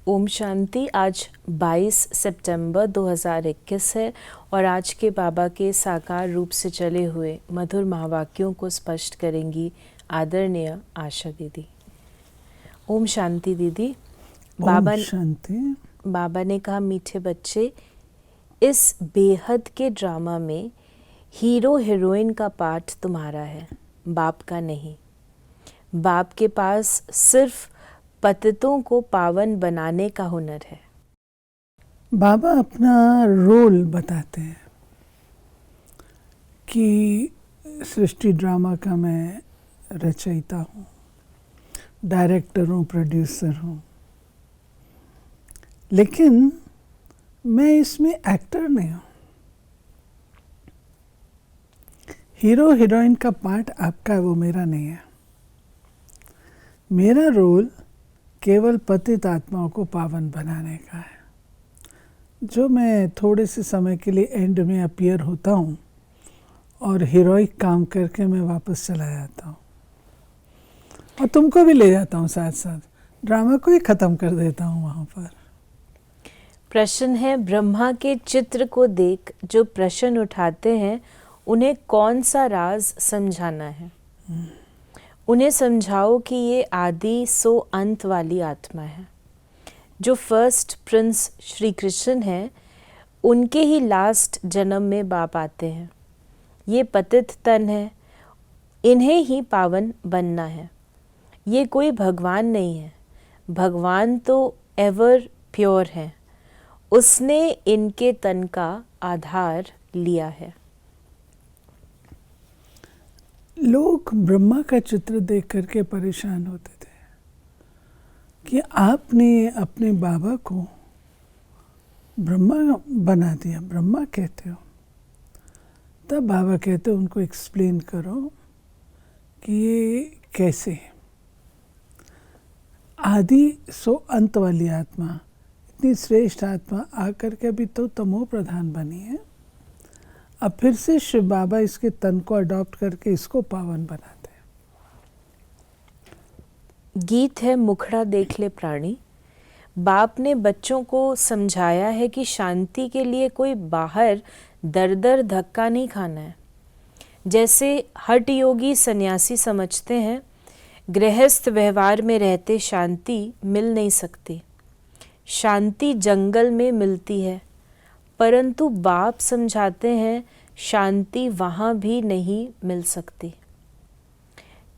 ओम शांति। आज 22 सितंबर 2021 है और आज के बाबा के साकार रूप से चले हुए मधुर महावाक्यों को स्पष्ट करेंगी आदरणीय आशा दीदी। ओम शांति दीदी। बाबा ने कहा, मीठे बच्चे, इस बेहद के ड्रामा में हीरो हीरोइन का पार्ट तुम्हारा है, बाप का नहीं। बाप के पास सिर्फ पतितों को पावन बनाने का हुनर है। बाबा अपना रोल बताते हैं कि सृष्टि ड्रामा का मैं रचयिता हूँ, डायरेक्टर हूँ, प्रोड्यूसर हूँ, लेकिन मैं इसमें एक्टर नहीं हूँ। हीरो हीरोइन का पार्ट आपका है, वो मेरा नहीं है। मेरा रोल केवल पतित आत्माओं को पावन बनाने का है, जो मैं थोड़े से समय के लिए एंड में अपीयर होता हूँ और हीरोइक काम करके मैं वापस चला जाता हूँ और तुमको भी ले जाता हूँ, साथ साथ ड्रामा को ही ख़त्म कर देता हूँ वहाँ पर। प्रश्न है, ब्रह्मा के चित्र को देख जो प्रश्न उठाते हैं उन्हें कौन सा राज समझाना है? उन्हें समझाओ कि ये आदि सो अंत वाली आत्मा है। जो फर्स्ट प्रिंस श्री कृष्ण हैं, उनके ही लास्ट जन्म में बाप आते हैं। ये पतित तन है, इन्हें ही पावन बनना है। ये कोई भगवान नहीं है, भगवान तो एवर प्योर है, उसने इनके तन का आधार लिया है। लोग ब्रह्मा का चित्र देख करके परेशान होते थे कि आपने अपने बाबा को ब्रह्मा बना दिया, ब्रह्मा कहते हो। तब बाबा कहते उनको एक्सप्लेन करो कि ये कैसे है। आदि सो अंत वाली आत्मा, इतनी श्रेष्ठ आत्मा आकर के अभी तो तमो प्रधान बनी है, अब फिर से शिव बाबा इसके तन को अडॉप्ट करके इसको पावन बनाते हैं। गीत है, मुखड़ा देख ले प्राणी। बाप ने बच्चों को समझाया है कि शांति के लिए कोई बाहर दर दर धक्का नहीं खाना है। जैसे हठ योगी सन्यासी समझते हैं, गृहस्थ व्यवहार में रहते शांति मिल नहीं सकती। शांति जंगल में मिलती है, परंतु बाप समझाते हैं शांति वहाँ भी नहीं मिल सकती।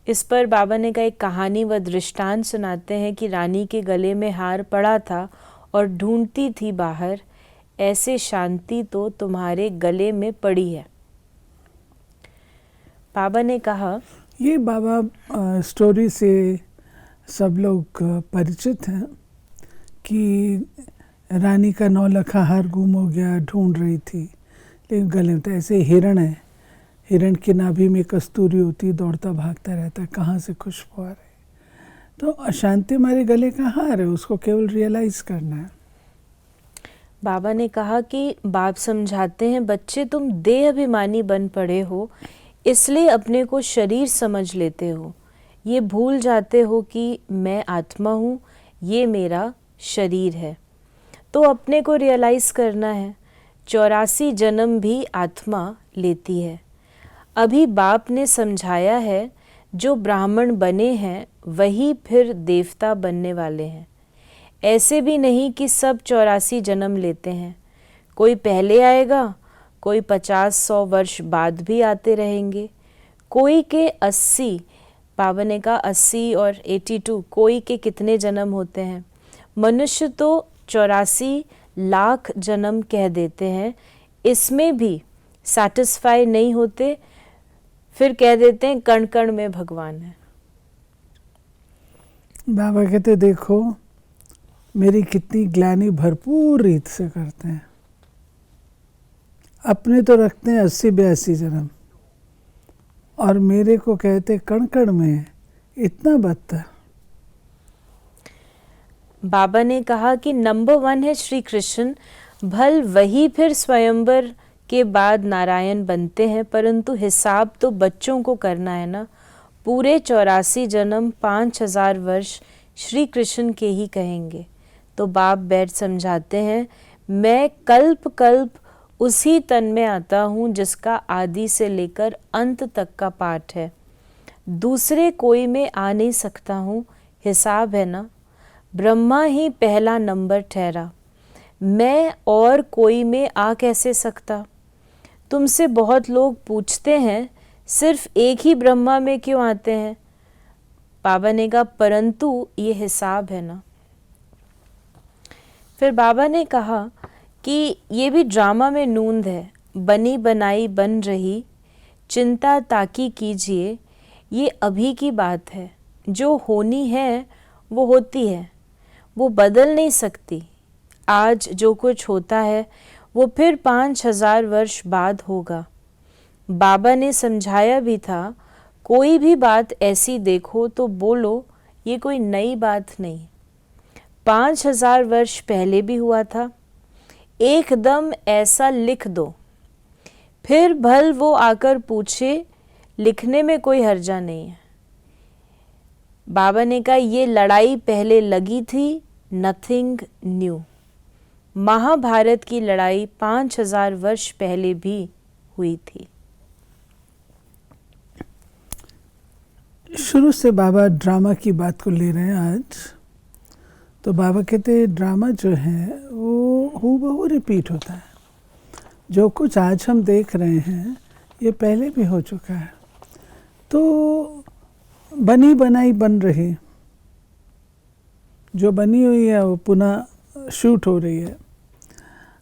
इस पर बाबा ने कहा, एक कहानी व दृष्टांत सुनाते हैं कि रानी के गले में हार पड़ा था और ढूंढती थी बाहर, ऐसे शांति तो तुम्हारे गले में पड़ी है। बाबा ने कहा, ये बाबा स्टोरी से सब लोग परिचित हैं कि रानी का 9 लखा हार गुम हो गया, ढूंढ रही थी, लेकिन गले में तो ऐसे हिरण है, हिरण की नाभि में कस्तूरी होती, दौड़ता भागता रहता है, कहाँ से खुशबू आ रही। तो अशांति हमारे गले का हार है, उसको केवल रियलाइज करना है। बाबा ने कहा कि बाप समझाते हैं, बच्चे तुम देह अभिमानी बन पड़े हो, इसलिए अपने को शरीर समझ लेते हो। ये भूल जाते हो कि मैं आत्मा हूँ, ये मेरा शरीर है। तो अपने को रियलाइज़ करना है। 84 जन्म भी आत्मा लेती है। अभी बाप ने समझाया है, जो ब्राह्मण बने हैं वही फिर देवता बनने वाले हैं। ऐसे भी नहीं कि सब 84 जन्म लेते हैं। कोई पहले आएगा, कोई 50-100 वर्ष बाद भी आते रहेंगे, कोई के 80, बाबा ने कहा 80 और 82, कोई के कितने जन्म होते हैं। मनुष्य तो 84 लाख जन्म कह देते हैं, इसमें भी सैटिस्फाई नहीं होते, फिर कह देते हैं कण कण में भगवान है। बाबा कहते देखो मेरी कितनी ग्लानि भरपूर रीत से करते हैं। अपने तो रखते हैं 80-82 जन्म और मेरे को कहते कण कण में, इतना बदतर। बाबा ने कहा कि नंबर 1 है श्री कृष्ण, भल वही फिर स्वयंवर के बाद नारायण बनते हैं, परंतु हिसाब तो बच्चों को करना है ना। पूरे 84 जन्म 5000 वर्ष श्री कृष्ण के ही कहेंगे। तो बाप बैठ समझाते हैं, मैं कल्प कल्प उसी तन में आता हूँ जिसका आदि से लेकर अंत तक का पाठ है। दूसरे कोई में आ नहीं सकता हूँ, हिसाब है ना। ब्रह्मा ही पहला नंबर ठहरा, मैं और कोई में आ कैसे सकता। तुमसे बहुत लोग पूछते हैं सिर्फ एक ही ब्रह्मा में क्यों आते हैं। बाबा ने कहा परंतु ये हिसाब है ना। फिर बाबा ने कहा कि ये भी ड्रामा में नूंद है, बनी बनाई बन रही, चिंता ताकी कीजिए, ये अभी की बात है। जो होनी है वो होती है, वो बदल नहीं सकती। आज जो कुछ होता है वो फिर 5000 वर्ष बाद होगा। बाबा ने समझाया भी था, कोई भी बात ऐसी देखो तो बोलो ये कोई नई बात नहीं, 5000 वर्ष पहले भी हुआ था। एकदम ऐसा लिख दो, फिर भल वो आकर पूछे, लिखने में कोई हर्जा नहीं है। बाबा ने कहा ये लड़ाई पहले लगी थी, नथिंग न्यू। महाभारत की लड़ाई 5000 वर्ष पहले भी हुई थी। शुरू से बाबा ड्रामा की बात को ले रहे हैं आज। तो बाबा कहते हैं ड्रामा जो है वो हूबहू रिपीट होता है। जो कुछ आज हम देख रहे हैं ये पहले भी हो चुका है। तो बनी बनाई बन रही, जो बनी हुई है वो पुनः शूट हो रही है।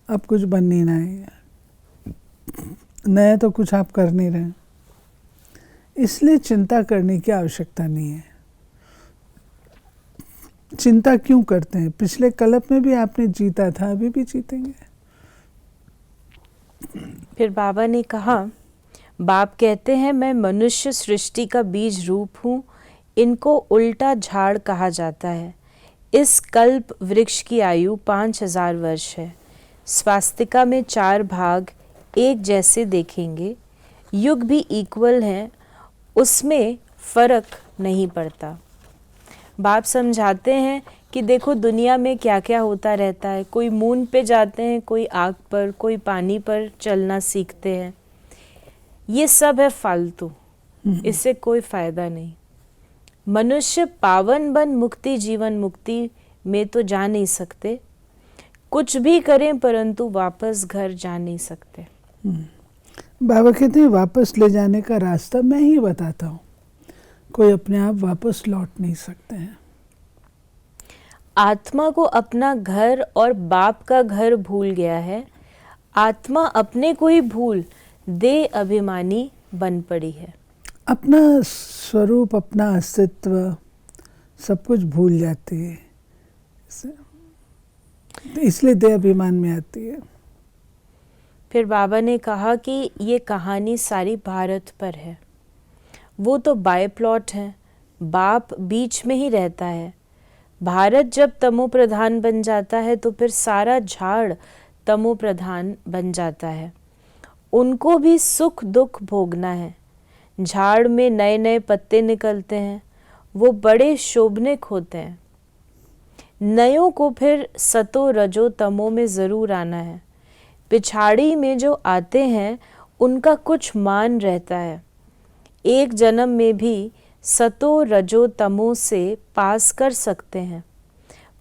अब कुछ बन नहीं रहा है, नया तो कुछ आप कर नहीं रहे, इसलिए चिंता करने की आवश्यकता नहीं है। चिंता क्यों करते हैं? पिछले कल्प में भी आपने जीता था, अभी भी जीतेंगे। फिर बाबा ने कहा, बाप कहते हैं मैं मनुष्य सृष्टि का बीज रूप हूँ, इनको उल्टा झाड़ कहा जाता है। इस कल्प वृक्ष की आयु 5000 वर्ष है। स्वास्तिका में 4 भाग एक जैसे देखेंगे, युग भी इक्वल हैं, उसमें फर्क नहीं पड़ता। बाप समझाते हैं कि देखो दुनिया में क्या क्या होता रहता है। कोई मून पे जाते हैं, कोई आग पर, कोई पानी पर चलना सीखते हैं। ये सब है फालतू, इससे कोई फायदा नहीं। मनुष्य पावन बन मुक्ति जीवन मुक्ति में तो जा नहीं सकते, कुछ भी करें परंतु वापस घर जा नहीं सकते। बाबा कहते हैं वापस ले जाने का रास्ता मैं ही बताता हूँ, कोई अपने आप वापस लौट नहीं सकते हैं। आत्मा को अपना घर और बाप का घर भूल गया है। आत्मा अपने को ही भूल देह अभिमानी बन पड़ी है। अपना स्वरूप, अपना अस्तित्व सब कुछ भूल जाती है, इसलिए देह अभिमान में आती है। फिर बाबा ने कहा कि ये कहानी सारी भारत पर है, वो तो बाय प्लॉट है, बाप बीच में ही रहता है। भारत जब तमो प्रधान बन जाता है तो फिर सारा झाड़ तमो प्रधान बन जाता है। उनको भी सुख दुख भोगना है। झाड़ में नए नए पत्ते निकलते हैं, वो बड़े शोभनिक होते हैं। नयों को फिर सतो रजो तमो में ज़रूर आना है। पिछाड़ी में जो आते हैं उनका कुछ मान रहता है। एक जन्म में भी सतो रजो तमो से पास कर सकते हैं,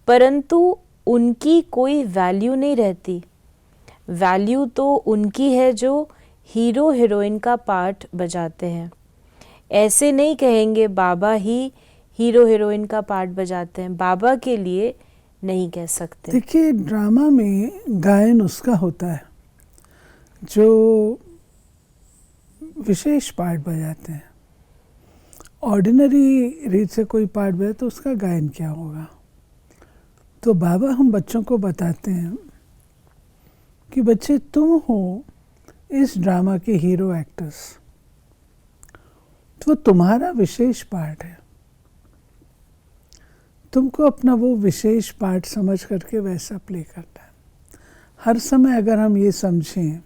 परंतु उनकी कोई वैल्यू नहीं रहती। वैल्यू तो उनकी है जो हीरो हीरोइन का पार्ट बजाते हैं। ऐसे नहीं कहेंगे बाबा ही हीरो हीरोइन का पार्ट बजाते हैं, बाबा के लिए नहीं कह सकते। देखिए ड्रामा में गायन उसका होता है जो विशेष पार्ट बजाते हैं। ऑर्डिनरी रीत से कोई पार्ट बजाए तो उसका गायन क्या होगा। तो बाबा हम बच्चों को बताते हैं कि बच्चे तुम हो इस ड्रामा के हीरो एक्टर्स, तो तुम्हारा विशेष पार्ट है। तुमको अपना वो विशेष पार्ट समझ करके वैसा प्ले करना है। हर समय अगर हम ये समझें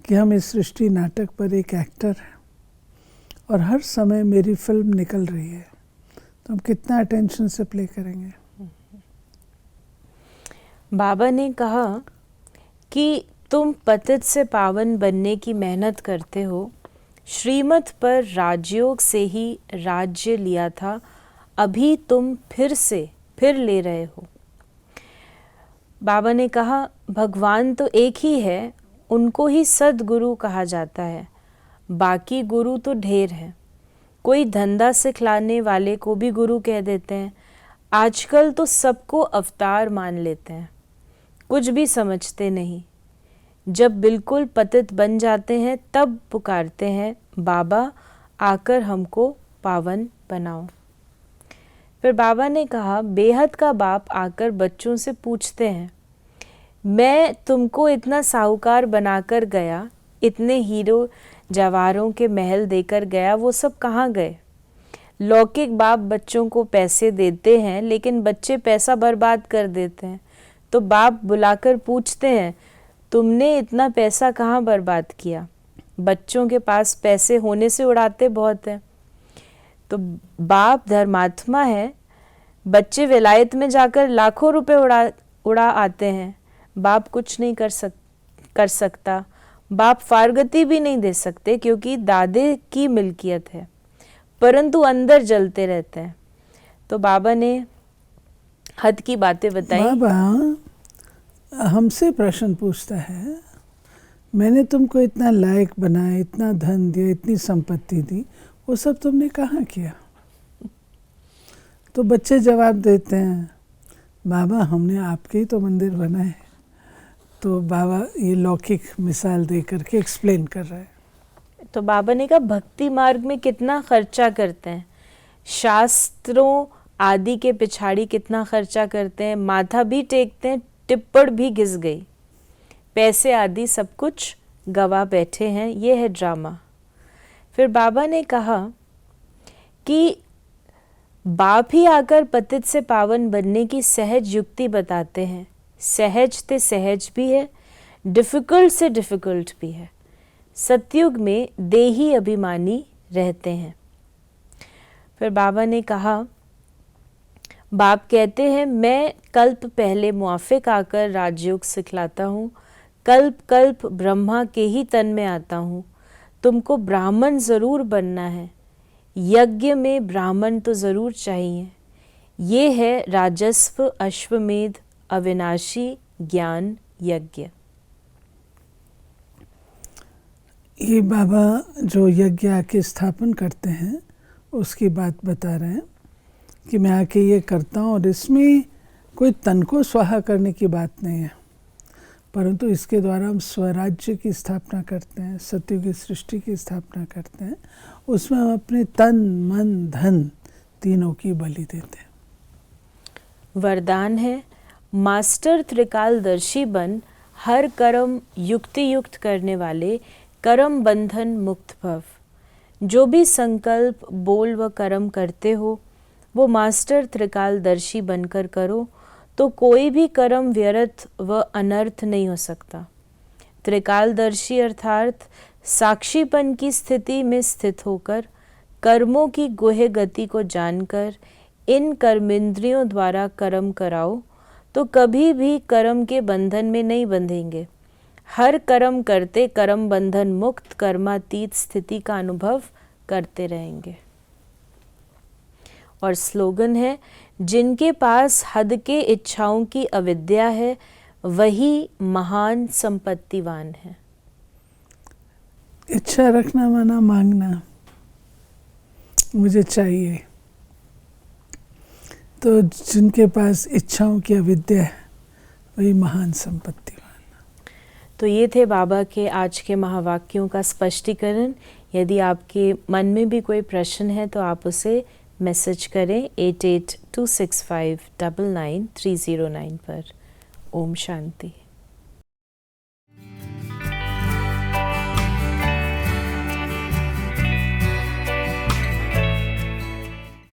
कि हम इस सृष्टि नाटक पर एक एक्टर हैं और हर समय मेरी फिल्म निकल रही है, तो हम कितना अटेंशन से प्ले करेंगे। बाबा ने कहा कि तुम पतित से पावन बनने की मेहनत करते हो, श्रीमत पर राजयोग से ही राज्य लिया था, अभी तुम फिर ले रहे हो। बाबा ने कहा भगवान तो एक ही है, उनको ही सद्गुरु कहा जाता है, बाकी गुरु तो ढेर हैं। कोई धंधा सिखलाने वाले को भी गुरु कह देते हैं। आजकल तो सबको अवतार मान लेते हैं, कुछ भी समझते नहीं। जब बिल्कुल पतित बन जाते हैं तब पुकारते हैं बाबा आकर हमको पावन बनाओ। फिर बाबा ने कहा बेहद का बाप आकर बच्चों से पूछते हैं, मैं तुमको इतना साहूकार बनाकर गया, इतने हीरो जवाहरों के महल देकर गया, वो सब कहाँ गए? लौकिक बाप बच्चों को पैसे देते हैं लेकिन बच्चे पैसा बर्बाद कर देते हैं। तो बाप बुलाकर पूछते हैं तुमने इतना पैसा कहाँ बर्बाद किया? बच्चों के पास पैसे होने से उड़ाते बहुत हैं। तो बाप धर्मात्मा है, बच्चे विलायत में जाकर लाखों रुपए उड़ा आते हैं। बाप कुछ नहीं कर सकता। बाप फारगती भी नहीं दे सकते क्योंकि दादे की मिल्कियत है, परंतु अंदर जलते रहते हैं। तो बाबा ने हद की बातें बताई। बाबा हमसे प्रश्न पूछता है, मैंने तुमको इतना लायक बनाया, इतना धन दिया, इतनी संपत्ति दी, वो सब तुमने कहाँ किया? तो बच्चे जवाब देते हैं बाबा हमने आपके ही तो मंदिर बनाए। तो बाबा ये लौकिक मिसाल दे करके एक्सप्लेन कर रहे हैं। तो बाबा ने कहा भक्ति मार्ग में कितना खर्चा करते हैं, शास्त्रों आदि के पिछाड़ी कितना खर्चा करते हैं, माथा भी टेकते हैं, टिप्पण भी घिस गई, पैसे आदि सब कुछ गवा बैठे हैं, ये है ड्रामा। फिर बाबा ने कहा कि बाप ही आकर पतित से पावन बनने की सहज युक्ति बताते हैं। सहज से सहज भी है, डिफ़िकल्ट से डिफ़िकल्ट भी है। सतयुग में देही अभिमानी रहते हैं। फिर बाबा ने कहा बाप कहते हैं मैं कल्प पहले मुआफिक आकर राजयोग सिखलाता हूँ, कल्प कल्प ब्रह्मा के ही तन में आता हूँ। तुमको ब्राह्मण ज़रूर बनना है, यज्ञ में ब्राह्मण तो ज़रूर चाहिए। ये है राजस्व अश्वमेध अविनाशी ज्ञान यज्ञ। ये बाबा जो यज्ञ आके स्थापन करते हैं उसकी बात बता रहे हैं कि मैं आके ये करता हूँ और इसमें कोई तन को स्वाहा करने की बात नहीं है, परंतु इसके द्वारा हम स्वराज्य की स्थापना करते हैं, सत्युग की सृष्टि की स्थापना करते हैं। उसमें हम अपने तन मन धन तीनों की बलि देते हैं। वरदान है मास्टर त्रिकालदर्शी बन, हर कर्म युक्ति युक्त करने वाले, कर्म बंधन मुक्त भव। जो भी संकल्प बोल व कर्म करते हो वो मास्टर त्रिकालदर्शी बनकर करो तो कोई भी कर्म व्यर्थ व अनर्थ नहीं हो सकता। त्रिकालदर्शी अर्थात साक्षीपन की स्थिति में स्थित होकर कर्मों की गुह्य गति को जानकर इन कर्मेंद्रियों द्वारा कर्म कराओ तो कभी भी कर्म के बंधन में नहीं बंधेंगे। हर कर्म करते कर्म बंधन मुक्त कर्मातीत स्थिति का अनुभव करते रहेंगे। और स्लोगन है जिनके पास हद के इच्छाओं की अविद्या है वही महान संपत्तिवान है। इच्छा रखना माना मांगना, मुझे चाहिए। तो जिनके पास इच्छाओं की अविद्या है वही महान संपत्तिवान। तो ये थे बाबा के आज के महावाक्यों का स्पष्टीकरण। यदि आपके मन में भी कोई प्रश्न है तो आप उसे मैसेज करें 8826599309 पर। ओम शांति।